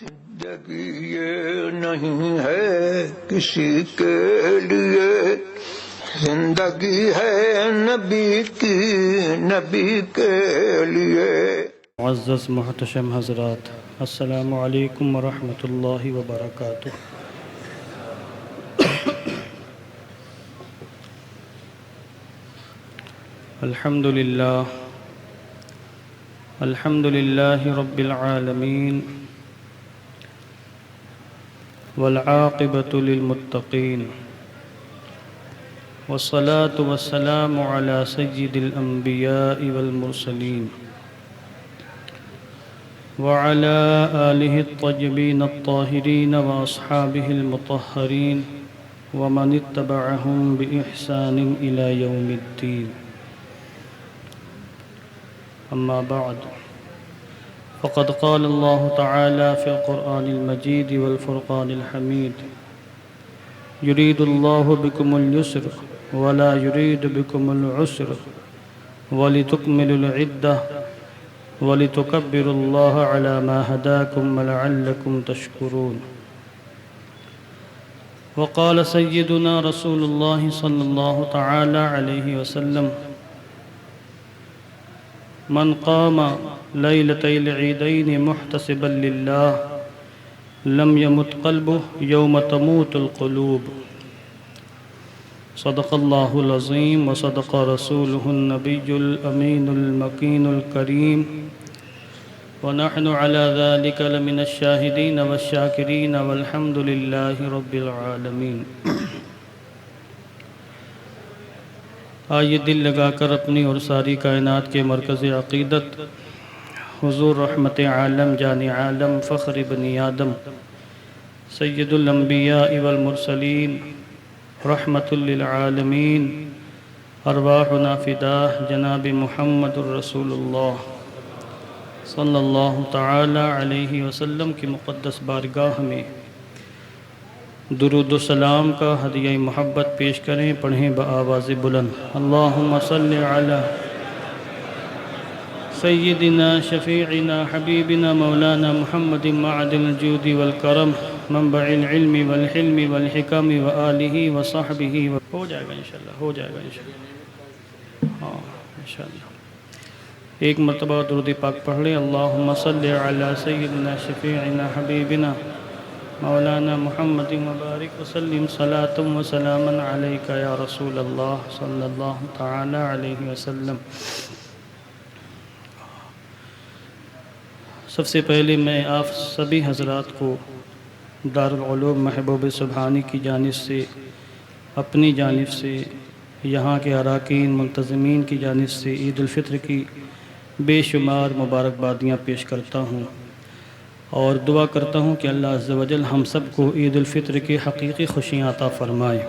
زندگی یہ نہیں ہے کسی کے لیے، زندگی ہے نبی کی، نبی کے لیے۔ معزز محتشم حضرات، السلام علیکم ورحمۃ اللہ وبرکاتہ۔ الحمد للہ رب العالمین، والعاقبۃ للمتقین، والصلاة والسلام علی سید الانبیاء والمرسلین، وعلى آلہ الطیبین الطاہرین واصحابہ المطہرین، ومن اتبعہم بإحسان الی یوم الدین۔ اما بعد، فقد قال اللہ تعالی فی القرآن المجید والفرقان الحمید: یرید اللہ بکم اليسر ولا یرید بکم العسر ولتکملوا العدہ ولتکبروا اللہ علی ما ہداکم ولعلکم تشکرون۔ وقال سیدنا رسول اللہ صلی اللہ تعالی علیہ وسلم: من قام لیلتی العیدین محتسبا للہ لم یمت قلبه یوم تموت القلوب۔ صدق اللہ العظیم وصدق رسولہ النبی الامین المکین الکریم، ونحن علی ذلک لمن الشاہدین والشاکرین والحمد للہ رب العالمین۔ آئیے دل لگا کر اپنی اور ساری کائنات کے مرکز عقیدت حضور رحمت عالم جان عالم فخر بنی آدم سید الانبیاء والمرسلین رحمت للعالمین ارواحنا فداہ جناب محمد الرسول اللہ صلی اللہ تعالی علیہ وسلم کی مقدس بارگاہ میں درود و سلام کا ہدیہ محبت پیش کریں، پڑھیں بآواز بلند: اللہم صلی علی سیدنا شفیعنا حبیبنا مولانا محمد معدن الجود والکرم منبع العلم والحلم والحکم وآلہ وصحبہ۔ ہو جائے گا انشاءاللہ، ہو جائے گا انشاءاللہ، ہاں انشاءاللہ۔ ایک مرتبہ درود پاک پڑھ لیں: اللہم صلی علی سیدنا شفیعنا حبیبنا مولانا محمد مبارک وسلم صلاۃ و سلاما علیک یا رسول اللہ صلی اللہ تعالی علیہ وسلم۔ سب سے پہلے میں آپ سبھی حضرات کو دارالعلوم محبوب سبحانی کی جانب سے، اپنی جانب سے، یہاں کے اراکین منتظمین کی جانب سے عید الفطر کی بے شمار مبارکبادیاں پیش کرتا ہوں، اور دعا کرتا ہوں کہ اللہ عز و جل ہم سب کو عید الفطر کی حقیقی خوشیاں عطا فرمائے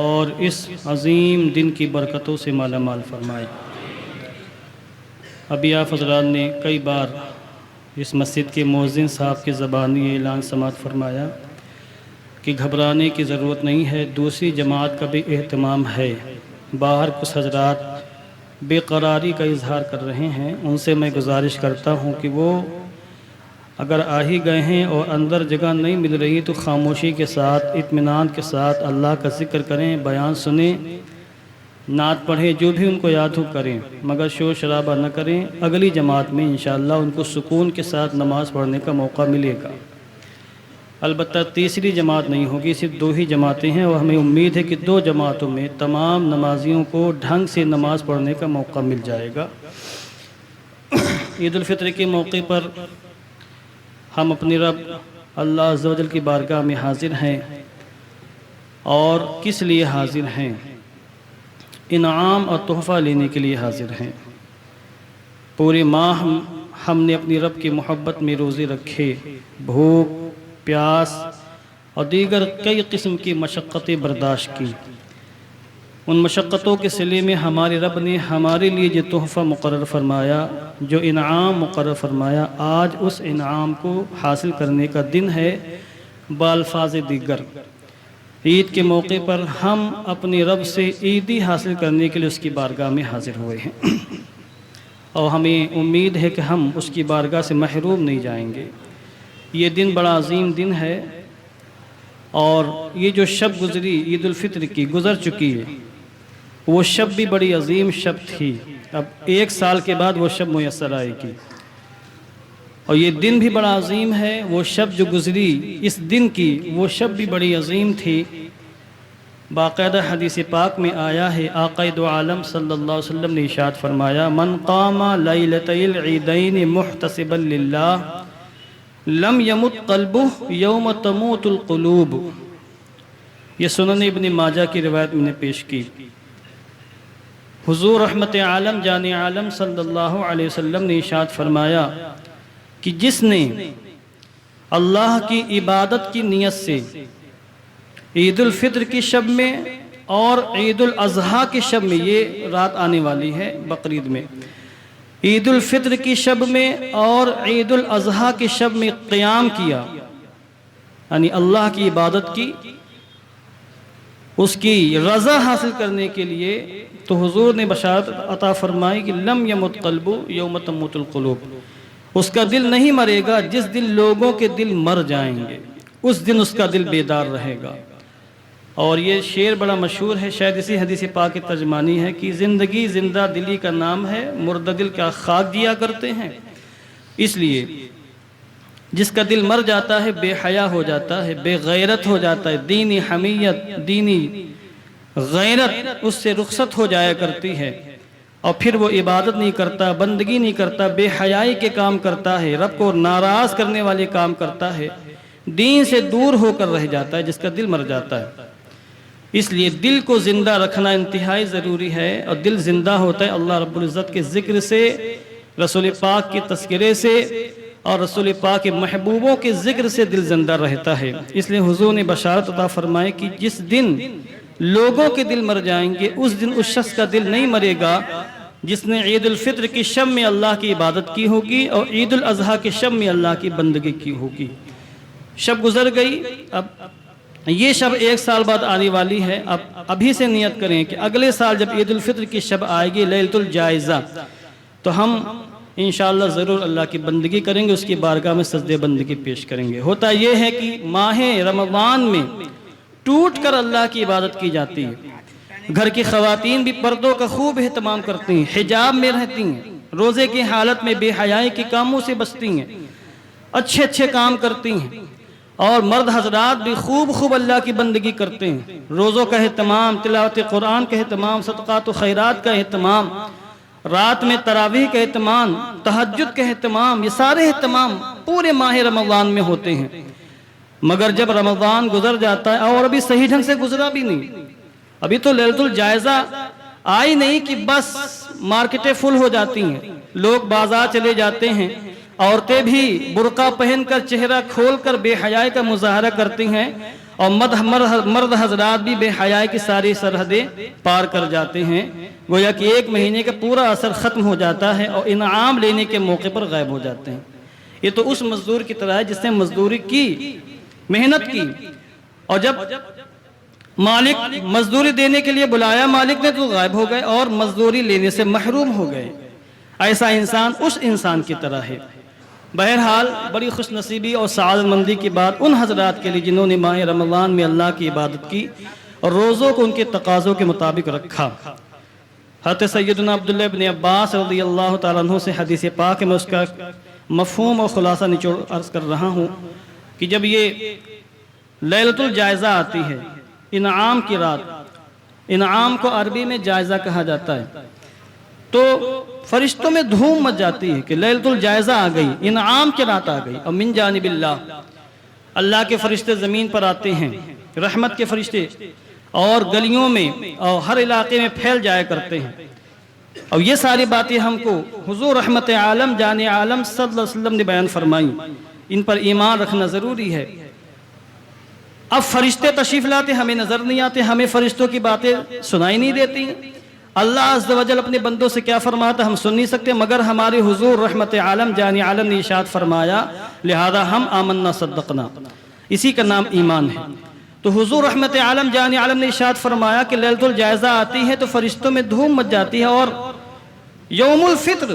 اور اس عظیم دن کی برکتوں سے مالا مال فرمائے۔ ابھی آپ حضرات نے کئی بار اس مسجد کے مؤذن صاحب کی زبانی اعلان سماعت فرمایا کہ گھبرانے کی ضرورت نہیں ہے، دوسری جماعت کا بھی اہتمام ہے۔ باہر کچھ حضرات بے قراری کا اظہار کر رہے ہیں، ان سے میں گزارش کرتا ہوں کہ وہ اگر آ ہی گئے ہیں اور اندر جگہ نہیں مل رہی تو خاموشی کے ساتھ، اطمینان کے ساتھ اللہ کا ذکر کریں، بیان سنیں، نعت پڑھیں، جو بھی ان کو یاد ہو کریں، مگر شور شرابہ نہ کریں۔ اگلی جماعت میں انشاءاللہ ان کو سکون کے ساتھ نماز پڑھنے کا موقع ملے گا۔ البتہ تیسری جماعت نہیں ہوگی، صرف دو ہی جماعتیں ہیں، اور ہمیں امید ہے کہ دو جماعتوں میں تمام نمازیوں کو ڈھنگ سے نماز پڑھنے کا موقع مل جائے گا۔ عید الفطر کے موقع پر ہم اپنی رب اللہ عز و جل کی بارگاہ میں حاضر ہیں، اور کس لیے حاضر ہیں؟ انعام اور تحفہ لینے کے لیے حاضر ہیں۔ پورے ماہ ہم نے اپنی رب کی محبت میں روزے رکھے، بھوک، پیاس اور دیگر کئی قسم کی مشقتیں برداشت کی۔ ان مشقتوں کے صلے میں ہمارے رب نے ہمارے لیے جو تحفہ مقرر فرمایا، جو انعام مقرر فرمایا، آج اس انعام کو حاصل کرنے کا دن ہے بالفاظ دیگر۔ عید کے موقع پر ہم اپنے رب سے عیدی حاصل کرنے کے لیے اس کی بارگاہ میں حاضر ہوئے ہیں، اور ہمیں امید ہے کہ ہم اس کی بارگاہ سے محروم نہیں جائیں گے۔ یہ دن بڑا عظیم دن ہے، اور یہ جو شب گزری عید الفطر کی گزر چکی ہے، وہ شب بھی بڑی عظیم شب تھی۔ اب 1 سال کے بعد وہ شب میسر آئے گی، اور یہ دن بھی بڑا عظیم ہے۔ وہ شب جو گزری اس دن کی، وہ شب بھی بڑی عظیم تھی۔ باقاعدہ حدیث پاک میں آیا ہے، آقا دو عالم صلی اللہ علیہ وسلم نے ارشاد فرمایا، من قام لیلۃ العیدین محتسبا للہ لم یمت قلبہ یوم تموت القلوب۔ یہ سنن ابن ماجہ کی روایت میں نے پیش کی۔ حضور رحمت عالم جان عالم صلی اللہ علیہ وسلم نے ارشاد فرمایا کہ جس نے اللہ کی عبادت کی نیت سے عید الفطر کی شب میں اور عید الاضحیٰ کی شب میں، یہ رات آنے والی ہے بقرعید میں، عید الفطر کی شب میں اور عید الاضحیٰ کی شب میں قیام کیا، یعنی اللہ کی عبادت کی، اس کی رضا حاصل کرنے کے لیے، تو حضور نے بشارت عطا فرمائی کہ لم یمت قلب یوم تموت القلوب، اس کا دل نہیں مرے گا جس دن لوگوں کے دل مر جائیں گے، اس دن اس کا دل بیدار رہے گا۔ اور یہ شعر بڑا مشہور ہے، شاید اسی حدیث پاک کی ترجمانی ہے کہ زندگی زندہ دلی کا نام ہے، مردہ دل کا خاک دیا کرتے ہیں۔ اس لیے جس کا دل مر جاتا ہے بے حیا ہو جاتا ہے، بے غیرت ہو جاتا ہے، دینی حمیت، دینی غیرت اس سے رخصت ہو جایا کرتی ہے، اور پھر وہ عبادت نہیں کرتا، بندگی نہیں کرتا، بے حیائی کے کام کرتا ہے، رب کو ناراض کرنے والے کام کرتا ہے، دین سے دور ہو کر رہ جاتا ہے، جس کا دل مر جاتا ہے۔ اس لیے دل کو زندہ رکھنا انتہائی ضروری ہے، اور دل زندہ ہوتا ہے اللہ رب العزت کے ذکر سے، رسول پاک کے تذکرے سے، اور رسول پاک کے محبوبوں کے ذکر سے دل زندہ رہتا ہے۔ اس لیے حضور نے بشارت عطا فرمائے کہ جس دن لوگوں کے دل مر جائیں گے، اس دن اس شخص کا دل نہیں مرے گا جس نے عید الفطر کی شب میں اللہ کی عبادت کی ہوگی اور عید الاضحیٰ کی شب میں اللہ کی بندگی کی ہوگی۔ شب گزر گئی، اب یہ شب 1 سال بعد آنے والی ہے۔ اب ابھی سے نیت کریں کہ اگلے سال جب عید الفطر کی شب آئے گی، لیلۃ الجائزہ، تو ہم انشاءاللہ ضرور اللہ کی بندگی کریں گے، اس کی بارگاہ میں سجدے بندگی پیش کریں گے۔ ہوتا یہ ہے کہ ماہ رمضان میں ٹوٹ کر اللہ کی عبادت کی جاتی ہے۔ گھر کی خواتین بھی پردوں کا خوب اہتمام کرتی ہیں، حجاب میں رہتی ہیں، روزے کی حالت میں بے حیائی کے کاموں سے بچتی ہیں، اچھے اچھے کام کرتی ہیں، اور مرد حضرات بھی خوب اللہ کی بندگی کرتے ہیں، روزوں کا اہتمام، تلاوت قرآن کا اہتمام، صدقات و خیرات کا اہتمام، رات میں تراویح کا اہتمام، تہجد کا اہتمام، یہ سارے اہتمام پورے ماہ رمضان میں ہوتے ہیں۔ مگر جب رمضان گزر جاتا ہے، اور ابھی صحیح ڈھنگ سے گزرا بھی نہیں، ابھی تو لیلۃ الجائزہ آئی نہیں کہ بس مارکیٹیں فل ہو جاتی ہیں، لوگ بازار چلے جاتے ہیں، عورتیں بھی برقع پہن کر چہرہ کھول کر بے حیائی کا مظاہرہ کرتی ہیں، اور مرد حضرات بھی بے حیائی کی ساری سرحدیں پار کر جاتے ہیں، گویا کہ 1 مہینے کا پورا اثر ختم ہو جاتا ہے، اور انعام لینے کے موقع پر غائب ہو جاتے ہیں۔ یہ تو اس مزدور کی طرح ہے جس نے مزدوری کی، محنت کی، اور جب مالک مزدوری دینے کے لیے بلایا مالک نے تو غائب ہو گئے اور مزدوری لینے سے محروم ہو گئے۔ ایسا انسان اس انسان کی طرح ہے۔ بہرحال بڑی خوش نصیبی اور سعادت مندی کی بات ان حضرات کے لیے جنہوں نے ماہ رمضان میں اللہ کی عبادت کی اور روزوں کو ان کے تقاضوں کے مطابق رکھا۔ حضرت سیدنا عبداللہ بن عباس رضی اللہ تعالیٰ عنہ سے حدیث پاک میں اس کا مفہوم اور خلاصہ نچوڑ عرض کر رہا ہوں کہ جب یہ لیلۃ الجائزہ آتی ہے، انعام کی رات، انعام کو عربی میں جائزہ کہا جاتا ہے، تو فرشتوں میں دھوم مچ جاتی ہے کہ لیلۃ الجائزہ آ گئی، انعام کی رات آ گئی، اور من جانب اللہ کے فرشتے زمین پر آتے ہیں، رحمت کے فرشتے، اور گلیوں میں اور ہر علاقے میں پھیل جایا کرتے ہیں۔ اور یہ ساری باتیں ہم کو حضور رحمت عالم جان عالم صلی اللہ علیہ وسلم نے بیان فرمائی، ان پر ایمان رکھنا ضروری ہے۔ اب فرشتے تشریف لاتے ہمیں نظر نہیں آتے، ہمیں فرشتوں کی باتیں سنائی نہیں دیتی، اللہ عز و جل اپنے بندوں سے کیا فرماتا ہم سن نہیں سکتے، مگر ہمارے حضور رحمت عالم جان عالم نے ارشاد فرمایا، لہذا ہم آمنا صدقنا، اسی کا نام ایمان ہے۔ تو حضور رحمت عالم جان عالم نے ارشاد فرمایا کہ لیلۃ الجائزہ آتی ہے تو فرشتوں میں دھوم مچ جاتی ہے، اور یوم الفطر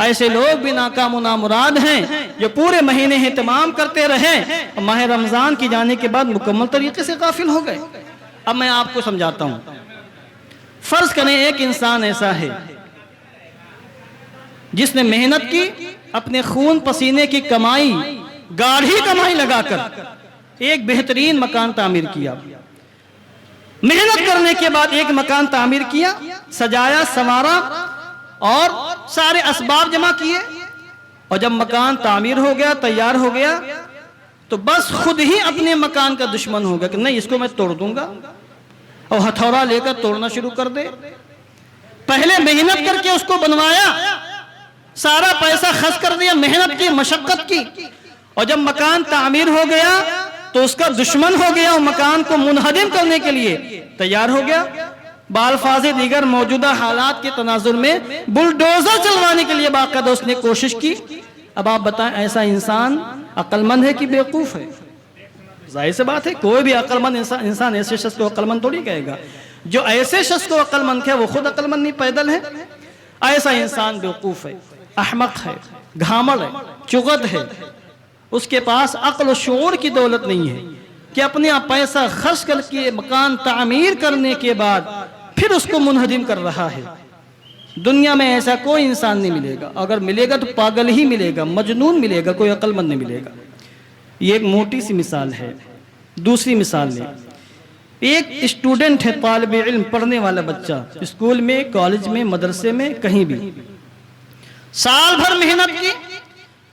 ایسے لوگ بھی ناکام و نامراد ہیں جو پورے مہینے اہتمام کرتے رہے، ماہ رمضان کی جانے کے بعد مکمل طریقے سے غافل ہو گئے۔ اب میں آپ کو سمجھاتا ہوں۔ فرض کریں ایک انسان ایسا ہے جس نے محنت کی، اپنے خون پسینے کی کمائی، گاڑھی کمائی لگا کر ایک بہترین مکان تعمیر کیا۔ محنت کرنے کے بعد ایک مکان تعمیر کیا، سجایا سنوارا اور سارے اسباب جمع کیے، اور جب مکان تعمیر ہو گیا، تیار ہو گیا، تو بس خود ہی اپنے مکان کا دشمن ہو گیا کہ نہیں اس کو میں توڑ دوں گا، اور ہتھوڑا لے کر توڑنا شروع کر دے۔ پہلے محنت کر کے اس کو بنوایا، سارا پیسہ خرچ کر دیا، محنت کی، مشقت کی، اور جب مکان تعمیر ہو گیا تو اس کا دشمن ہو گیا، اور مکان کو منہدم کرنے کے لیے تیار ہو گیا۔ بالفاظ دیگر موجودہ حالات کے تناظر میں بلڈوزر چلوانے کے لیے باقاعدہ اس نے کوشش کی۔ اب آپ بتائیں ایسا انسان عقل مند ہے کہ بیوقوف ہے؟ ظاہر سی بات ہے، کوئی بھی عقل مند انسان ایسے شخص کو عقل مند تھوڑی کہے گا۔ جو ایسے شخص کو عقل مند ہے وہ خود عقل مند نہیں، پیدل ہے۔ ایسا انسان بیوقوف ہے، احمق ہے، گھامڑ ہے، چغد ہے، اس کے پاس عقل و شعور کی دولت نہیں ہے کہ اپنے پیسہ خرچ کر کے مکان تعمیر کرنے کے بعد پھر اس کو منہدم کر رہا ہے۔ دنیا میں ایسا کوئی انسان نہیں ملے گا، اگر ملے گا تو پاگل ہی ملے گا، مجنون ملے گا، کوئی عقل مند نہیں ملے گا۔ یہ ایک موٹی سی مثال ہے۔ دوسری مثال لیں، ایک اسٹوڈنٹ ہے، طالب علم، پڑھنے والا بچہ، اسکول میں، کالج میں، مدرسے میں، کہیں بھی سال بھر محنت کی،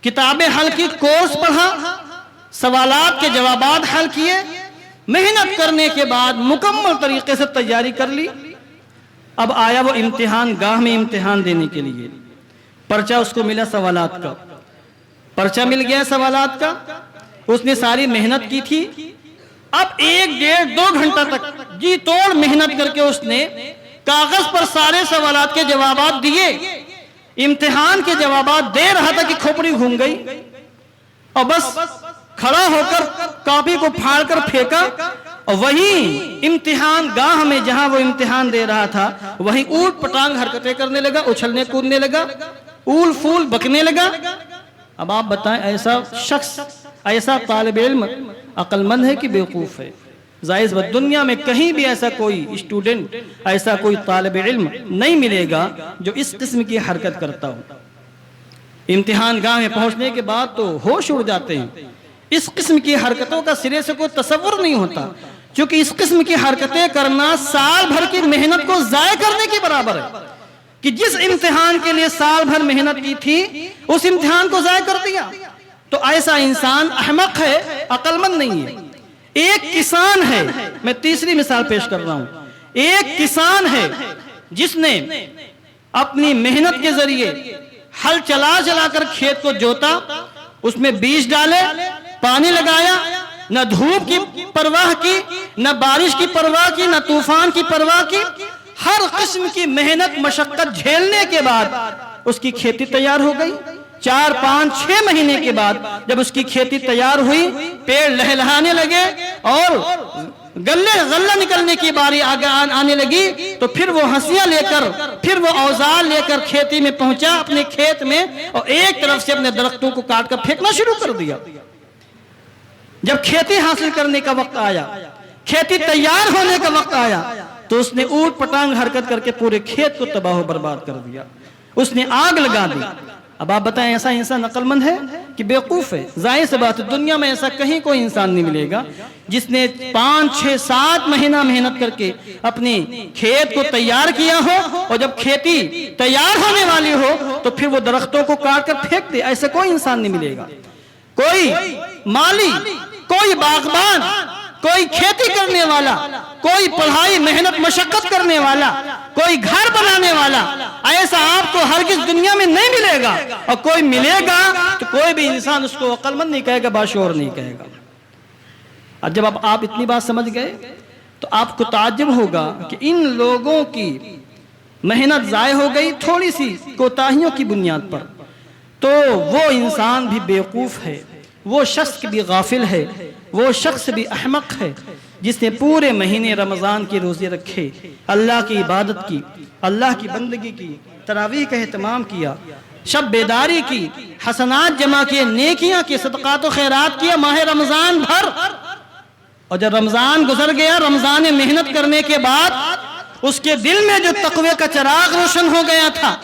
کتابیں حل کی، کورس پڑھا، سوالات کے جوابات حل کیے، محنت کرنے کے بعد مکمل طریقے سے تیاری کر لی۔ اب آیا وہ امتحان گاہ میں امتحان دینے کے لیے، پرچہ اس کو ملا سوالات کا، پرچہ مل گیا سوالات کا، اس نے ساری محنت کی تھی۔ اب 1 ڈیڑھ 2 گھنٹہ تک جی توڑ محنت کر کے اس نے کاغذ پر سارے سوالات کے جوابات دیے، امتحان کے جوابات دے رہا تھا کہ کھوپڑی گھوم گئی، اور بس کھڑا ہو کر کاپی کو پھاڑ کر پھینکا، اور وہیں امتحان گاہ میں جہاں وہ امتحان دے رہا تھا وہیں اوٹ پٹانگ حرکتیں کرنے لگا، اچھلنے کودنے لگا، اول فول بکنے لگا۔ اب آپ بتائیں ایسا شخص، ایسا طالب علم عقل مند ہے کہ بیوقوف ہے؟ ظاہر بات دنیا میں کہیں بھی ایسا کوئی اسٹوڈنٹ، ایسا کوئی طالب علم نہیں ملے گا جو اس قسم کی حرکت کرتا ہو۔ امتحان گاہ میں پہنچنے کے بعد تو ہوش اڑ جاتے ہیں۔ اس قسم کی حرکتوں کا سرے سے کوئی تصور نہیں ہوتا، کیونکہ اس قسم کی حرکتیں کرنا سال بھر کی محنت کو ضائع کرنے کے برابر ہے، کہ جس امتحان کے لیے سال بھر محنت کی تھی اس امتحان کو ضائع کر دیا۔ تو ایسا انسان احمق ہے، عقل مند نہیں ہے۔ ایک کسان ہے، میں تیسری مثال پیش کر رہا ہوں، ایک کسان ہے جس نے اپنی محنت کے ذریعے ہل چلا چلا کر کھیت کو جوتا، اس میں بیج ڈالے، پانی لگایا، نہ دھوپ کی پرواہ کی، نہ بارش کی پرواہ کی، نہ طوفان کی پرواہ کی، ہر قسم کی محنت مشقت جھیلنے کے بعد اس کی کھیتی تیار ہو گئی۔ 4 5 6 مہینے کے بعد جب اس کی کھیتی تیار ہوئی، پیڑ لہلہانے لگے اور غلہ نکلنے کی باری آنے لگی، تو پھر وہ ہنسیاں لے کر، پھر وہ اوزار لے کر کھیتی میں پہنچا اپنے کھیت میں، اور ایک طرف سے اپنے درختوں کو کاٹ کر پھینکنا شروع کر دیا۔ جب کھیتی حاصل کرنے کا وقت آیا، کھیتی تیار ہونے کا وقت آیا، تو اس نے اوٹ پٹانگ حرکت کر کے پورے کھیت کو تباہ و برباد کر دیا، اس نے آگ لگا دی۔ اب آپ بتائیں ایسا انسان عقل مند ہے کہ بیوقوف ہے؟ ظاہر سی بات ہے دنیا میں ایسا کہیں کوئی انسان نہیں ملے گا جس نے 5 6 7 مہینہ محنت کر کے اپنی کھیت کو تیار کیا ہو، اور جب کھیتی تیار ہونے والی ہو تو پھر وہ درختوں کو کاٹ کر پھینک دے۔ ایسا کوئی انسان نہیں ملے گا۔ کوئی مالی، کوئی باغبان، کوئی کھیتی کرنے والا، کوئی پڑھائی محنت مشقت کرنے والا، کوئی گھر بنانے والا، ایسا آپ کو ہرگز دنیا میں نہیں ملے گا، اور کوئی ملے گا تو کوئی بھی انسان اس کو عقل مند نہیں کہے گا، باشعور نہیں کہے گا۔ اور جب آپ اتنی بات سمجھ گئے تو آپ کو تعجب ہوگا کہ ان لوگوں کی محنت ضائع ہو گئی تھوڑی سی کوتاہیوں کی بنیاد پر، تو وہ انسان بھی بیوقوف ہے، وہ شخص بھی غافل ہے، وہ شخص بھی احمق ہے جس نے پورے مہینے رمضان کی روزے رکھے، اللہ کی عبادت کی، اللہ کی بندگی کی، تراویح کا اہتمام کیا، شب بیداری کی، حسنات جمع کیے، نیکیاں کی، صدقات و خیرات کیے ماہ رمضان بھر. اور جب رمضان گزر گیا، رمضان میں محنت کرنے کے بعد اس کے دل میں جو تقوی کا چراغ روشن ہو گیا تھا،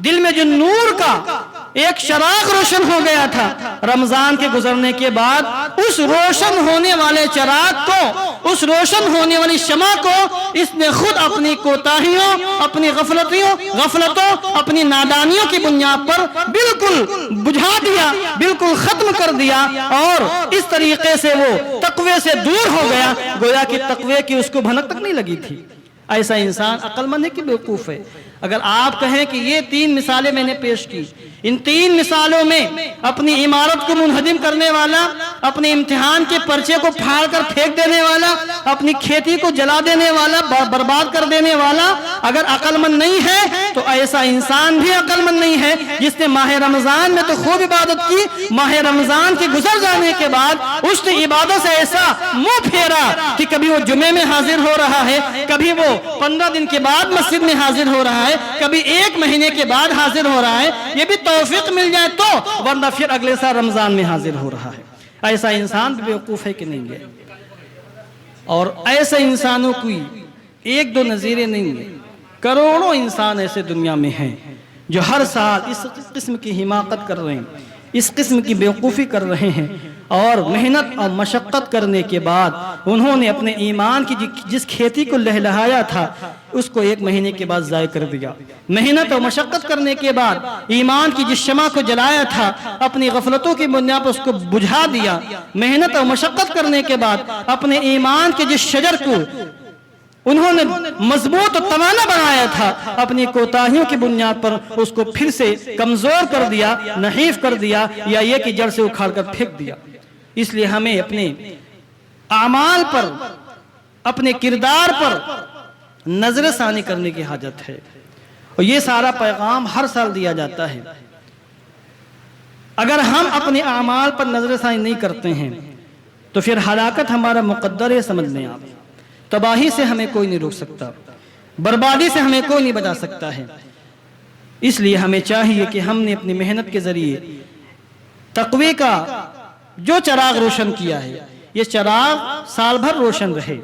دل میں جو نور کا ایک چراغ روشن ہو گیا تھا، رمضان کے گزرنے کے بعد اس روشن ہونے والے چراغ کو، اس روشن ہونے والی شمع کو اس نے خود اپنی کوتاہیوں، اپنی غفلتوں، اپنی نادانیوں کی بنیاد پر بالکل بجھا دیا، بالکل ختم کر دیا، اور اس طریقے سے وہ تقوی سے دور ہو گیا، گویا کہ تقوی کی اس کو بھنک تک نہیں لگی تھی. ایسا انسان عقل مند ہے کہ بیوقوف ہے؟ اگر آپ کہیں کہ یہ 3 مثالیں میں نے پیش کی، ان 3 مثالوں میں اپنی عمارت کو منہدم کرنے والا، اپنے امتحان کے پرچے کو پھاڑ کر پھینک دینے والا، اپنی کھیتی کو جلا دینے والا، برباد کر دینے والا اگر عقل مند نہیں ہے تو ایسا انسان بھی عقل مند نہیں ہے جس نے ماہ رمضان میں تو خوب عبادت کی، ماہ رمضان کے گزر جانے کے بعد اس نے عبادت سے ایسا منہ پھیرا کہ کبھی وہ جمعے میں حاضر ہو رہا ہے، کبھی وہ 15 دن کے بعد مسجد میں حاضر ہو رہا ہے، کبھی 1 مہینے کے بعد حاضر ہو رہا ہے، یہ بھی توفیق مل جائے تو، ورنہ پھر اگلے سال رمضان میں حاضر ہو رہا ہے. ایسا انسان بھی بیوقوف ہے کہ نہیں ہے؟ اور ایسے انسانوں کی 1-2 نظیریں نہیں ہیں، کروڑوں انسان ایسے دنیا میں ہیں جو ہر سال اس قسم کی حماقت کر رہے ہیں، اس قسم کی بیوقوفی کر رہے ہیں، اور محنت اور مشقت کرنے کے بعد انہوں نے اپنے ایمان کی جس کھیتی کو لہلہایا تھا اس کو 1 مہینے کے بعد ضائع کر دیا. محنت اور مشقت کرنے کے بعد ایمان کی جس شمع کو جلایا تھا اپنی غفلتوں کی بنیاد پر اس کو بجھا دیا. محنت اور مشقت کرنے کے بعد اپنے ایمان کے جس شجر کو انہوں نے مضبوط اور توانا بنایا تھا اپنی کوتاہیوں کی بنیاد پر اس کو پھر سے کمزور کر دیا، نحیف کر دیا، یا یہ کہ جڑ سے اکھاڑ کر پھینک دیا. اس لیے ہمیں اپنے اعمال پر، اپنے کردار پر نظر ثانی کرنے کی حاجت ہے، اور یہ سارا پیغام ہر سال دیا جاتا ہے. اگر ہم اپنے اعمال پر نظر ثانی نہیں کرتے ہیں تو پھر ہلاکت ہمارا مقدر ہے. سمجھ لیں آپ، تباہی سے ہمیں کوئی نہیں روک سکتا، بربادی سے ہمیں کوئی نہیں بچا سکتا ہے. اس لیے ہمیں چاہیے کہ ہم نے اپنی محنت کے ذریعے تقوی کا جو چراغ روشن کیا ہے یہ چراغ سال بھر روشن رہے.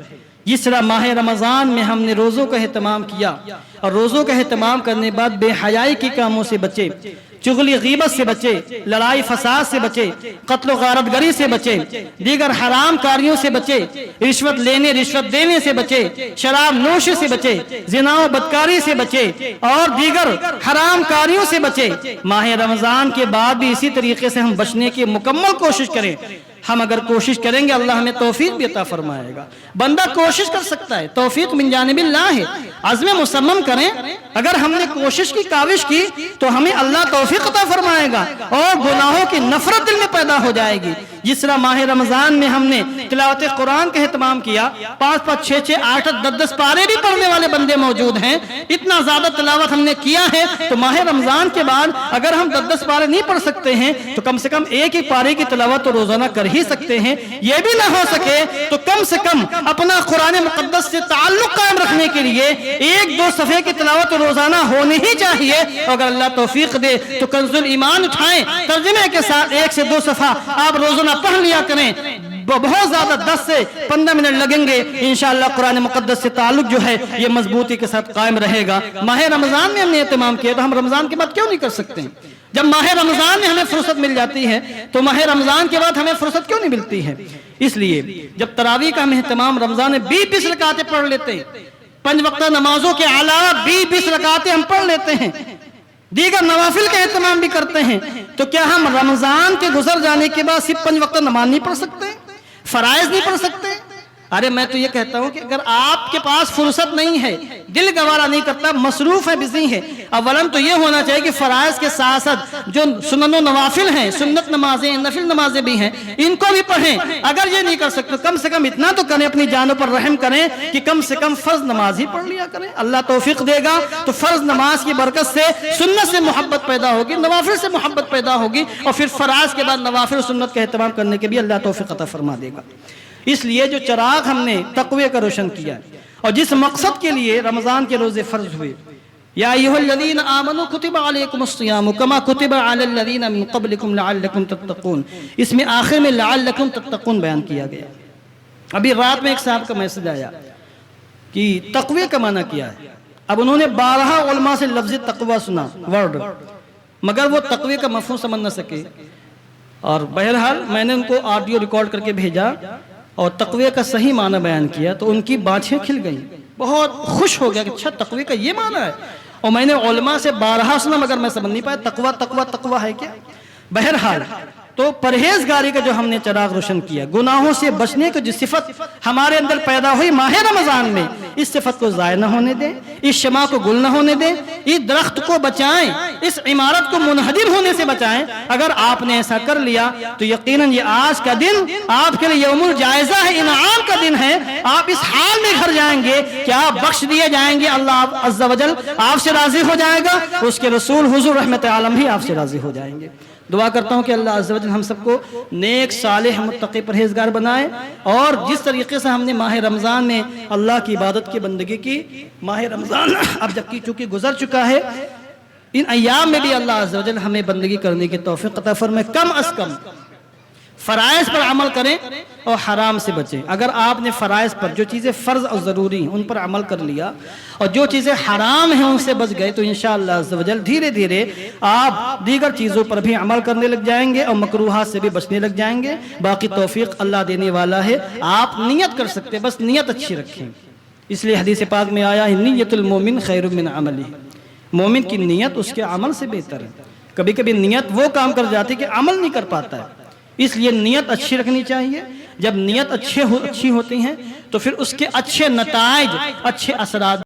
جس طرح ماہ رمضان میں ہم نے روزوں کا اہتمام کیا، اور روزوں کا اہتمام کرنے بعد بے حیائی کی کاموں سے بچے، چغلی غیبت سے بچے، لڑائی فساد سے بچے، قتل و غارت گری سے بچے، دیگر حرام کاریوں سے بچے، رشوت لینے رشوت دینے سے بچے، شراب نوش سے بچے، زنا و بدکاری سے بچے، اور دیگر حرام کاریوں سے بچے. ماہ رمضان کے بعد بھی اسی طریقے سے ہم بچنے کی مکمل کوشش کریں. ہم اگر کوشش کریں گے اللہ ہمیں توفیق بھی عطا فرمائے گا. بندہ کوشش کر سکتا ہے، توفیق من جانب اللہ ہے. عزم مصمم کریں، اگر ہم نے کوشش کی، کاوش کی تو ہمیں اللہ توفیق عطا فرمائے گا اور گناہوں کی نفرت دل میں پیدا ہو جائے گی. جس طرح ماہ رمضان میں ہم نے تلاوت قرآن کا اہتمام کیا، 5-5 6-6 8-8 10-10 پارے بھی پڑھنے والے بندے موجود ہیں، اتنا زیادہ تلاوت ہم نے کیا ہے. تو ماہ رمضان کے بعد اگر ہم 10-10 پارے نہیں پڑھ سکتے ہیں تو کم سے کم ایک پارے کی تلاوت تو روزانہ کر ہی سکتے ہیں. یہ بھی نہ ہو سکے تو کم سے کم اپنا قرآن مقدس سے تعلق قائم رکھنے کے لیے 1-2 صفحے کی تلاوت روزانہ ہونی ہی چاہیے. اگر اللہ توفیق دے تو کنز الایمان اٹھائیں، ترجمے کے ساتھ 1 سے 2 صفحہ آپ روزانہ پڑھ لیا کریں. بہت زیادہ 10 سے 15 منٹ لگیں گے، انشاءاللہ قرآن مقدس سے تعلق جو ہے یہ مضبوطی کے ساتھ قائم رہے گا. ماہ رمضان میں ہم نے اہتمام کیا تو ہم رمضان کے بعد کیوں نہیں کر سکتے ہیں؟ جب ماہ رمضان میں ہمیں فرصت مل جاتی ہے تو ماہ رمضان کے بعد ہمیں فرصت کیوں نہیں ملتی ہے؟ اس لیے جب تراویح کا ہم اہتمام رمضان میں 20 رکعتیں پڑھ لیتے ہیں، 5 وقتہ نمازوں کے علاوہ 20 رکعتیں ہم پڑھ لیتے ہیں، دیگر نوافل کا اہتمام بھی کرتے ہیں، تو کیا ہم رمضان کے گزر جانے کے بعد صرف 5 وقتہ نماز نہیں پڑھ سکتے، فرائض نہیں پڑھ سکتے؟ ارے میں تو یہ کہتا ہوں کہ اگر آپ کے پاس فرصت نہیں ہے، دل گوارا نہیں کرتا، مصروف ہے، بزی ہے، اولاً تو یہ ہونا چاہیے کہ فرائض کے ساتھ ساتھ جو سنن و نوافل ہیں، سنت نمازیں، نفل نمازیں بھی ہیں، ان کو بھی پڑھیں. اگر یہ نہیں کر سکتے کم سے کم اتنا تو کریں، اپنی جانوں پر رحم کریں کہ کم سے کم فرض نماز ہی پڑھ لیا کریں. اللہ توفیق دے گا تو فرض نماز کی برکت سے سنت سے محبت پیدا ہوگی، نوافل سے محبت پیدا ہوگی، اور پھر فرائض کے بعد نوافل و سنت کا اہتمام کرنے کے بھی اللہ توفیق عطا فرما دے گا. اس لیے جو چراغ ہم نے تقوی کا روشن کیا اور جس مقصد کے لیے رمضان کے روزے فرض ہوئے یا ایھا الذین آمنوا کتب علیکم الصیام کما کتب علی الذین من قبلکم لعلکم تتقون. اس میں آخر میں لعلکم تتقون بیان کیا گیا. ابھی رات میں ایک صاحب کا میسج آیا کہ تقوی کا معنی کیا ہے. اب انہوں نے 12 علماء سے لفظ تقوی سنا ورڈ، مگر وہ تقوی کا مفہوم سمجھ نہ سکے. اور بہرحال میں نے ان کو آڈیو ریکارڈ کر کے بھیجا اور تقوی کا صحیح معنی بیان کیا تو ان کی بانچیں کھل گئیں. بہت خوش ہو گیا کہ اچھا تقوی کا یہ معنی ہے. اور میں نے علماء سے 12 سنا مگر میں سمجھ نہیں پایا تقوی تقوی تقوی ہے کیا. بہرحال تو پرہیزگاری کا جو ہم نے چراغ روشن کیا، گناہوں سے بچنے کی جو صفت ہمارے اندر پیدا ہوئی ماہ رمضان میں، اس صفت کو ضائع نہ ہونے دیں، اس شمع کو گل نہ ہونے دیں، اس درخت کو بچائیں، اس عمارت کو منہدم ہونے سے بچائیں. اگر آپ نے ایسا کر لیا تو یقیناً یہ آج کا دن آپ کے لیے یوم الجائزہ ہے، انعام کا دن ہے. آپ اس حال میں گھر جائیں گے کہ آپ بخش دیے جائیں گے، اللہ عز و جل آپ سے راضی ہو جائے گا، اس کے رسول حضور رحمت عالم بھی آپ سے راضی ہو جائیں گے. دعا کرتا ہوں کہ اللہ عز و جل ہم سب کو نیک صالح متقی پرہیزگار بنائے. اور جس طریقے سے ہم نے ماہ رمضان میں اللہ کی عبادت کی بندگی کی، ماہ رمضان اب جبکہ چونکہ گزر چکا ہے، ان ایام میں بھی اللہ عز و جل ہمیں بندگی کرنے کی توفیق عطا فرمائے. کم از کم فرائض پر عمل کریں اور حرام سے بچیں. اگر آپ نے فرائض پر جو چیزیں فرض اور ضروری ہیں ان پر عمل کر لیا اور جو چیزیں حرام ہیں ان سے بچ گئے تو انشاءاللہ عز و جل دھیرے دھیرے آپ دیگر چیزوں پر بھی عمل کرنے لگ جائیں گے اور مکروہات سے بھی بچنے لگ جائیں گے. باقی توفیق اللہ دینے والا ہے. آپ نیت کر سکتے، بس نیت اچھی رکھیں. اس لیے حدیث پاک میں آیا ہے نیت المومن خیر من عملہ. مومن کی نیت اس کے عمل سے بہتر ہے. کبھی کبھی نیت وہ کام کر جاتی کہ عمل نہیں کر پاتا ہے. اس لیے نیت اچھی رکھنی چاہیے. جب نیت اچھی ہوتی ہیں تو پھر اس کے اچھے نتائج، اچھے اثرات